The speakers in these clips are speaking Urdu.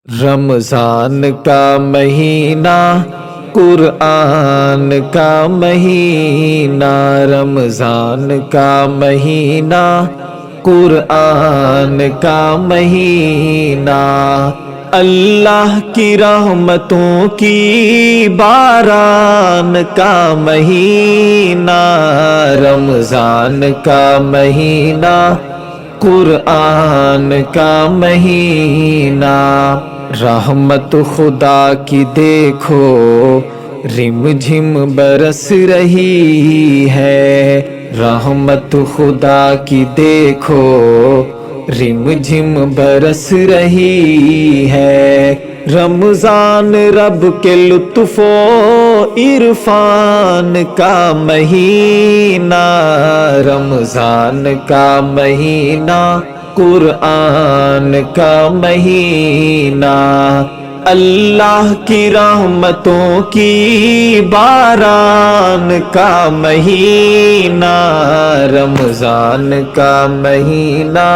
رمضان کا مہینہ قرآن کا مہینہ، رمضان کا مہینہ قرآن کا مہینہ، اللہ کی رحمتوں کی باران کا مہینہ، رمضان کا مہینہ قرآن کا مہینہ، رحمت خدا کی دیکھو رم جھم برس رہی ہے، رحمت خدا کی دیکھو رم جھم برس رہی ہے، رمضان رب کے لطف و عرفان کا مہینہ، رمضان کا مہینہ قرآن کا مہینہ، اللہ کی رحمتوں کی باران کا مہینہ، رمضان کا مہینہ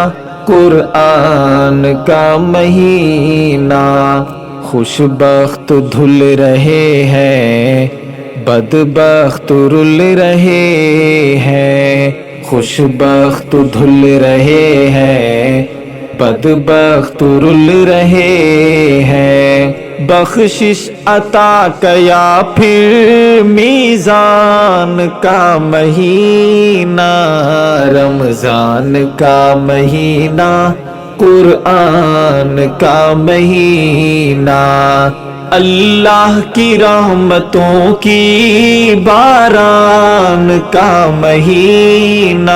قرآن کا مہینہ، خوش بخت دھل رہے ہیں بدبخت رل رہے ہیں، خوش بخت دھل رہے ہیں بدبخت رل رہے ہیں، بخشش عطا کیا پھر میزان کا مہینہ، رمضان کا مہینہ قرآن کا مہینہ، اللہ کی رحمتوں کی باران کا مہینہ،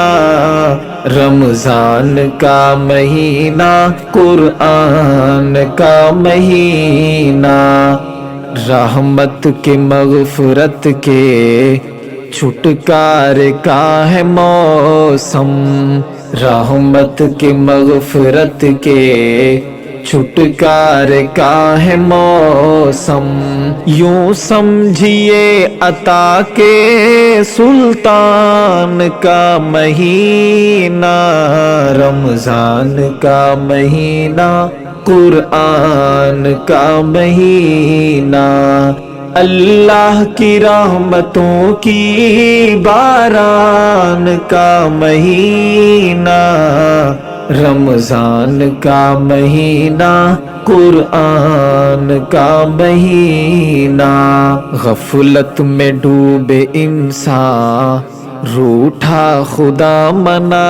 رمضان کا مہینہ قرآن کا مہینہ، رحمت کے مغفرت کے چھٹکارے کا ہے موسم، رحمت کے مغفرت کے چھٹکارے کا ہے موسم، یوں سمجھیے عطا کے سلطان کا مہینہ، رمضان کا مہینہ قرآن کا مہینہ، اللہ کی رحمتوں کی باران کا مہینہ، رمضان کا مہینہ قرآن کا مہینہ، غفلت میں ڈوبے انسان روٹھا خدا منا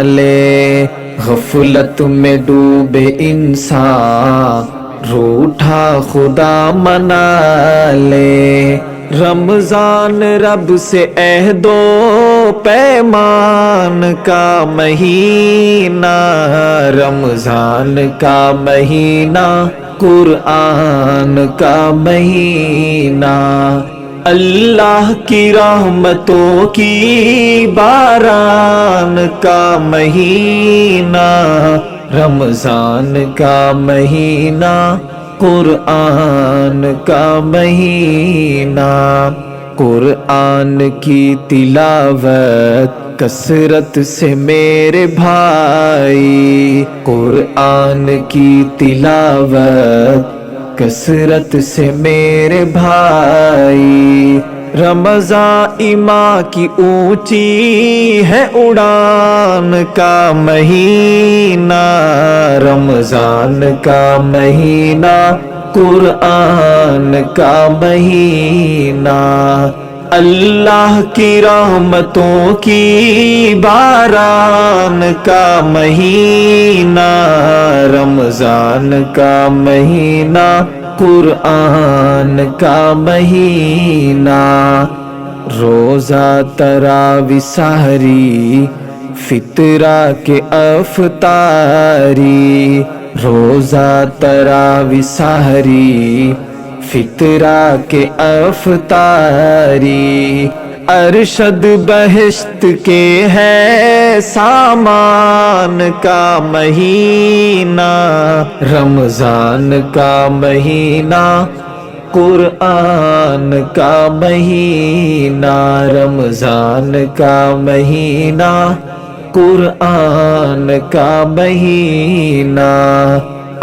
لے، غفلت میں ڈوبے انسان روٹھا خدا منا لے، رمضان رب سے عہد و پیمان کا مہینہ، رمضان کا مہینہ قرآن کا مہینہ، اللہ کی رحمتوں کی باران کا مہینہ، رمضان کا مہینہ قرآن کا مہینہ، قرآن کی تلاوت کثرت سے میرے بھائی، قرآن کی تلاوت کثرت سے میرے بھائی، رمضان ایمان کی اونچی ہے اڑان کا مہینہ، رمضان کا مہینہ قرآن کا مہینہ، اللہ کی رحمتوں کی باران کا مہینہ، رمضان کا مہینہ قرآن کا مہینہ، روزہ تراوی سحری فطرہ کے افطاری، روزہ تراوی سحری فطرہ کے افطاری، ارشد بہشت کے ہے سامان کا مہینہ، رمضان کا مہینہ قرآن کا مہینہ، رمضان کا مہینہ قرآن کا مہینہ،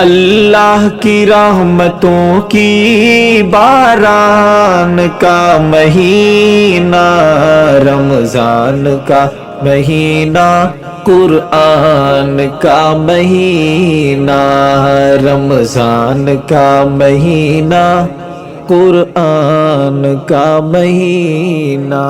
اللہ کی رحمتوں کی باران کا مہینہ، رمضان کا مہینہ، قرآن کا مہینہ، رمضان کا مہینہ، قرآن کا مہینہ۔